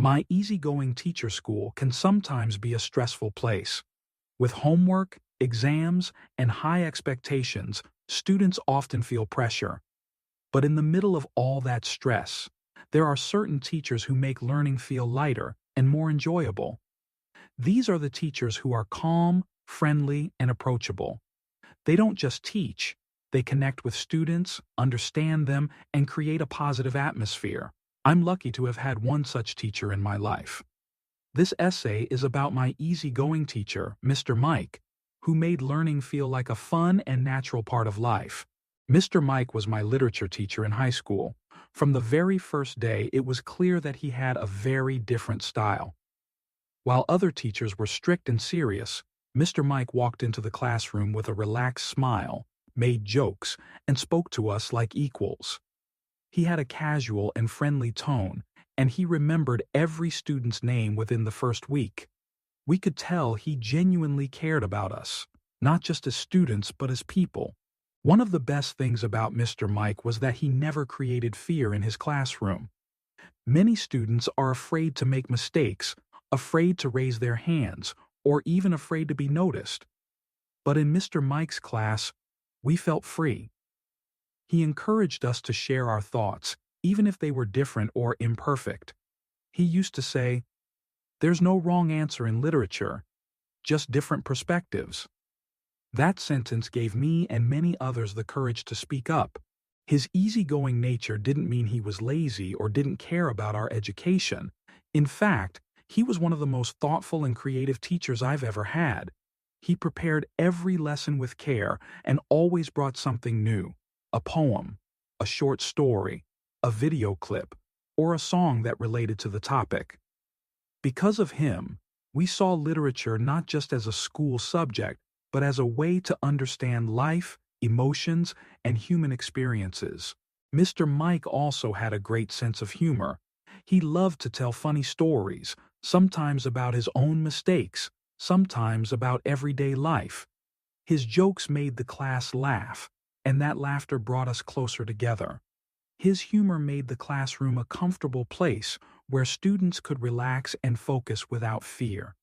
My easygoing teacher school can sometimes be a stressful place. With homework, exams, and high expectations, students often feel pressure. But in the middle of all that stress, there are certain teachers who make learning feel lighter and more enjoyable. These are the teachers who are calm, friendly, and approachable. They don't just teach, they connect with students, understand them, and create a positive atmosphere. I'm lucky to have had one such teacher in my life. This essay is about my easygoing teacher, Mr. Mike, who made learning feel like a fun and natural part of life. Mr. Mike was my literature teacher in high school. From the very first day, it was clear that he had a very different style. While other teachers were strict and serious, Mr. Mike walked into the classroom with a relaxed smile, made jokes, and spoke to us like equals. He had a casual and friendly tone, and he remembered every student's name within the first week. We could tell he genuinely cared about us, not just as students but as people. One of the best things about Mr. Mike was that he never created fear in his classroom. Many students are afraid to make mistakes, afraid to raise their hands, or even afraid to be noticed. But in Mr. Mike's class, we felt free. He encouraged us to share our thoughts, even if they were different or imperfect. He used to say, "There's no wrong answer in literature, just different perspectives." That sentence gave me and many others the courage to speak up. His easygoing nature didn't mean he was lazy or didn't care about our education. In fact, he was one of the most thoughtful and creative teachers I've ever had. He prepared every lesson with care and always brought something new: a poem, a short story, a video clip, or a song that related to the topic. Because of him, we saw literature not just as a school subject, but as a way to understand life, emotions, and human experiences. Mr. Mike also had a great sense of humor. He loved to tell funny stories, sometimes about his own mistakes, sometimes about everyday life. His jokes made the class laugh, and that laughter brought us closer together. His humor made the classroom a comfortable place where students could relax and focus without fear.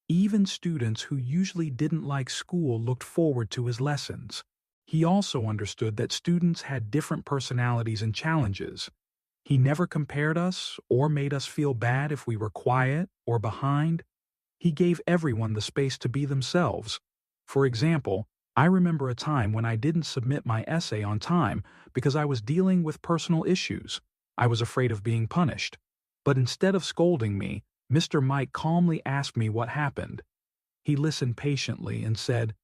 Even students who usually didn't like school looked forward to his lessons. He also understood that students had different personalities and challenges. He never compared us or made us feel bad if we were quiet or behind. He gave everyone the space to be themselves. For example, I remember a time when I didn't submit my essay on time because I was dealing with personal issues. I was afraid of being punished. But instead of scolding me, Mr. Mike calmly asked me what happened. He listened patiently and said,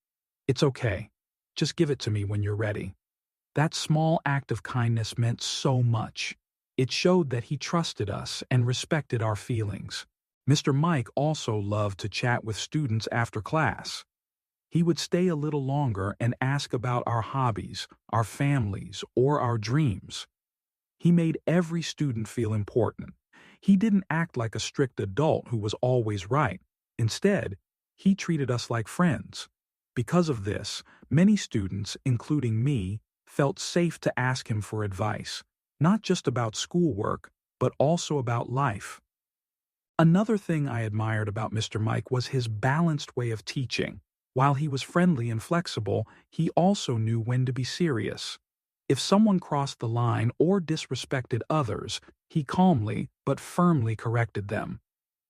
"It's okay. Just give it to me when you're ready." That small act of kindness meant so much. It showed that he trusted us and respected our feelings. Mr. Mike also loved to chat with students after class. He would stay a little longer and ask about our hobbies, our families, or our dreams. He made every student feel important. He didn't act like a strict adult who was always right. Instead, he treated us like friends. Because of this, many students, including me, felt safe to ask him for advice, not just about schoolwork, but also about life. Another thing I admired about Mr. Mike was his balanced way of teaching. While he was friendly and flexible, he also knew when to be serious. If someone crossed the line or disrespected others, he calmly but firmly corrected them.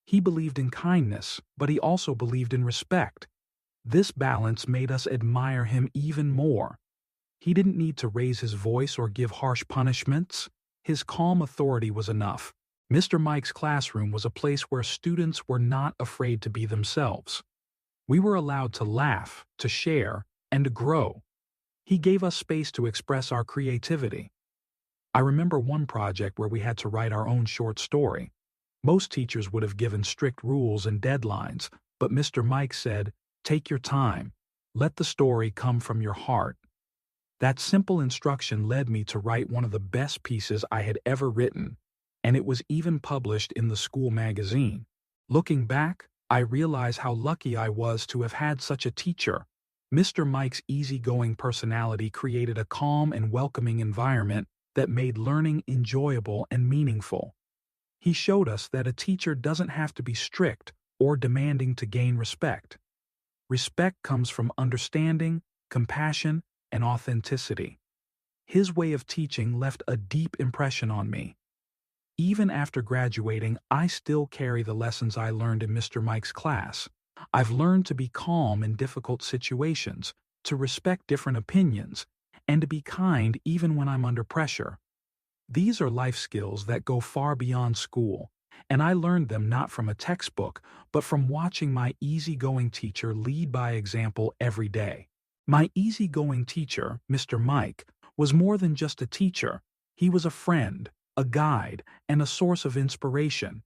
He believed in kindness, but he also believed in respect. This balance made us admire him even more. He didn't need to raise his voice or give harsh punishments. His calm authority was enough. Mr. Mike's classroom was a place where students were not afraid to be themselves. We were allowed to laugh, to share, and to grow. He gave us space to express our creativity. I remember one project where we had to write our own short story. Most teachers would have given strict rules and deadlines, but Mr. Mike said, "Take your time. Let the story come from your heart." That simple instruction led me to write one of the best pieces I had ever written, and it was even published in the school magazine. Looking back, I realize how lucky I was to have had such a teacher. Mr. Mike's easygoing personality created a calm and welcoming environment that made learning enjoyable and meaningful. He showed us that a teacher doesn't have to be strict or demanding to gain respect. Respect comes from understanding, compassion, and authenticity. His way of teaching left a deep impression on me. Even after graduating, I still carry the lessons I learned in Mr. Mike's class. I've learned to be calm in difficult situations, to respect different opinions, and to be kind even when I'm under pressure. These are life skills that go far beyond school, and I learned them not from a textbook, but from watching my easygoing teacher lead by example every day. My easygoing teacher, Mr. Mike, was more than just a teacher. He was a friend, a guide, and a source of inspiration.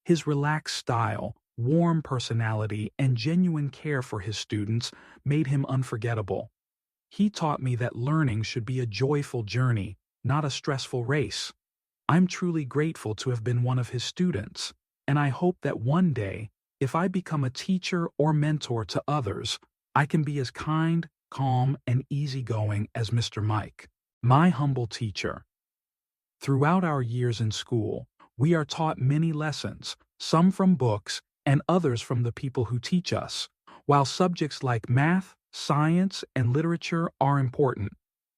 His relaxed style, warm personality, and genuine care for his students made him unforgettable. He taught me that learning should be a joyful journey, not a stressful race. I'm truly grateful to have been one of his students, and I hope that one day, if I become a teacher or mentor to others, I can be as kind, calm, and easygoing as Mr. Mike, my humble teacher. Throughout our years in school, we are taught many lessons, some from books and others from the people who teach us. While subjects like math, science, and literature are important,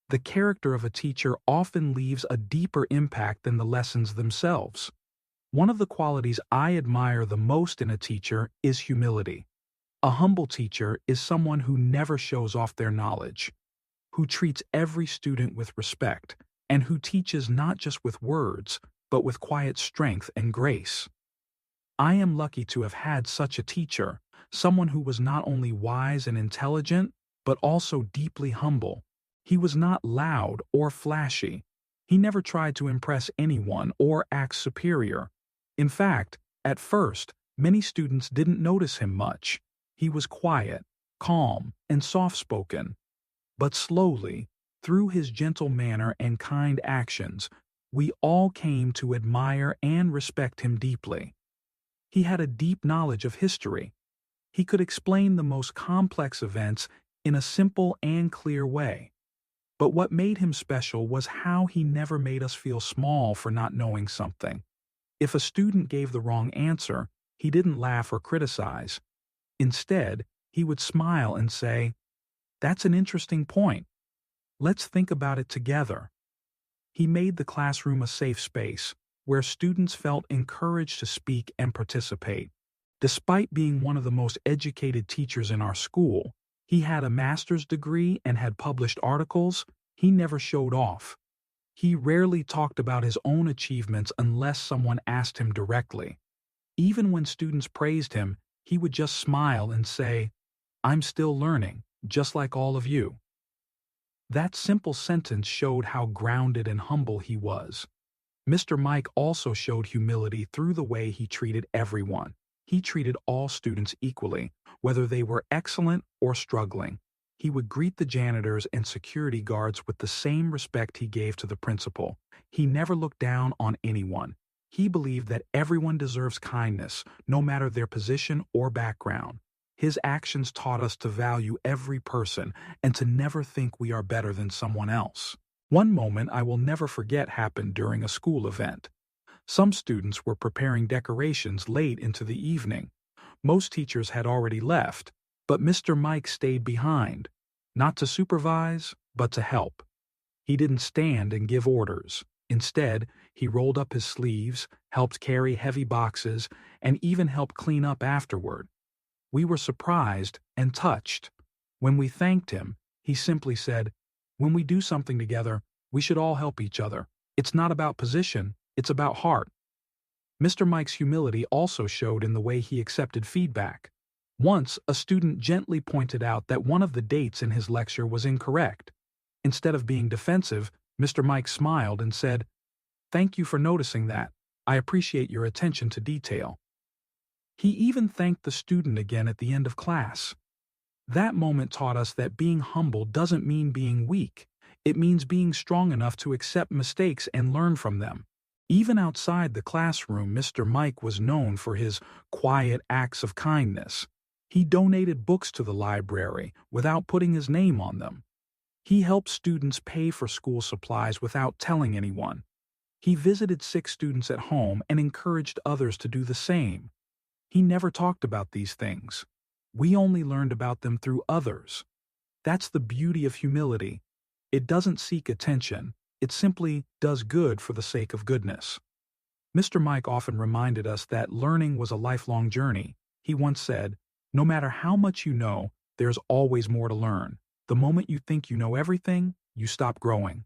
the character of a teacher often leaves a deeper impact than the lessons themselves. One of the qualities I admire the most in a teacher is humility. A humble teacher is someone who never shows off their knowledge, who treats every student with respect, and who teaches not just with words, but with quiet strength and grace. I am lucky to have had such a teacher, someone who was not only wise and intelligent, but also deeply humble. He was not loud or flashy. He never tried to impress anyone or act superior. In fact, at first, many students didn't notice him much. He was quiet, calm, and soft-spoken. But slowly, through his gentle manner and kind actions, we all came to admire and respect him deeply. He had a deep knowledge of history. He could explain the most complex events in a simple and clear way. But what made him special was how he never made us feel small for not knowing something. If a student gave the wrong answer, he didn't laugh or criticize. Instead, he would smile and say, "That's an interesting point. Let's think about it together." He made the classroom a safe space, where students felt encouraged to speak and participate. Despite being one of the most educated teachers in our school, he had a master's degree and had published articles. He never showed off. He rarely talked about his own achievements unless someone asked him directly. Even when students praised him, he would just smile and say, "I'm still learning, just like all of you." That simple sentence showed how grounded and humble he was. Mr. Mike also showed humility through the way he treated everyone. He treated all students equally, whether they were excellent or struggling. He would greet the janitors and security guards with the same respect he gave to the principal. He never looked down on anyone. He believed that everyone deserves kindness, no matter their position or background. His actions taught us to value every person and to never think we are better than someone else. One moment I will never forget happened during a school event. Some students were preparing decorations late into the evening. Most teachers had already left, but Mr. Mike stayed behind, not to supervise, but to help. He didn't stand and give orders. Instead, he rolled up his sleeves, helped carry heavy boxes, and even helped clean up afterward. We were surprised and touched. When we thanked him, he simply said, "When we do something together, we should all help each other. It's not about position, it's about heart." Mr. Mike's humility also showed in the way he accepted feedback. Once, a student gently pointed out that one of the dates in his lecture was incorrect. Instead of being defensive, Mr. Mike smiled and said, "Thank you for noticing that. I appreciate your attention to detail." He even thanked the student again at the end of class. That moment taught us that being humble doesn't mean being weak. It means being strong enough to accept mistakes and learn from them. Even outside the classroom, Mr. Mike was known for his quiet acts of kindness. He donated books to the library without putting his name on them. He helped students pay for school supplies without telling anyone. He visited sick students at home and encouraged others to do the same. He never talked about these things. We only learned about them through others. That's the beauty of humility. It doesn't seek attention. It simply does good for the sake of goodness. Mr. Mike often reminded us that learning was a lifelong journey. He once said, "No matter how much you know, there's always more to learn. The moment you think you know everything, you stop growing."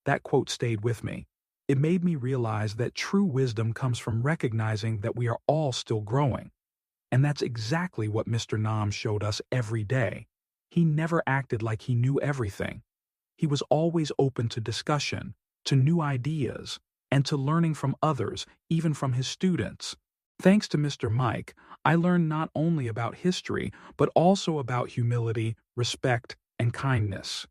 That quote stayed with me. It made me realize that true wisdom comes from recognizing that we are all still growing. And that's exactly what Mr. Nam showed us every day. He never acted like he knew everything. He was always open to discussion, to new ideas, and to learning from others, even from his students. Thanks to Mr. Mike, I learned not only about history, but also about humility, respect, and kindness.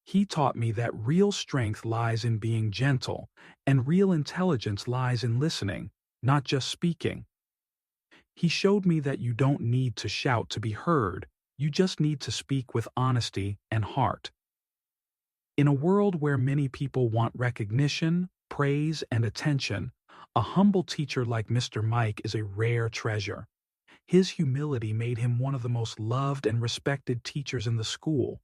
He taught me that real strength lies in being gentle, and real intelligence lies in listening, not just speaking. He showed me that you don't need to shout to be heard, you just need to speak with honesty and heart. In a world where many people want recognition, praise, and attention, a humble teacher like Mr. Mike is a rare treasure. His humility made him one of the most loved and respected teachers in the school,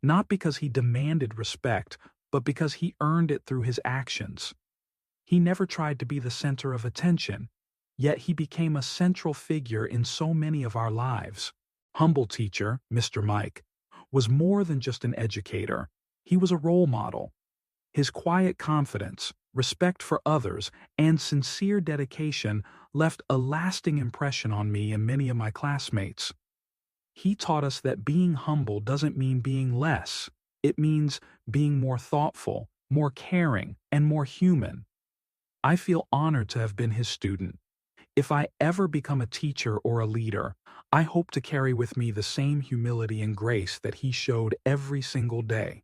not because he demanded respect, but because he earned it through his actions. He never tried to be the center of attention, yet he became a central figure in so many of our lives. Humble teacher, Mr. Mike, was more than just an educator. He was a role model. His quiet confidence, respect for others, and sincere dedication left a lasting impression on me and many of my classmates. He taught us that being humble doesn't mean being less. It means being more thoughtful, more caring, and more human. I feel honored to have been his student. If I ever become a teacher or a leader, I hope to carry with me the same humility and grace that he showed every single day.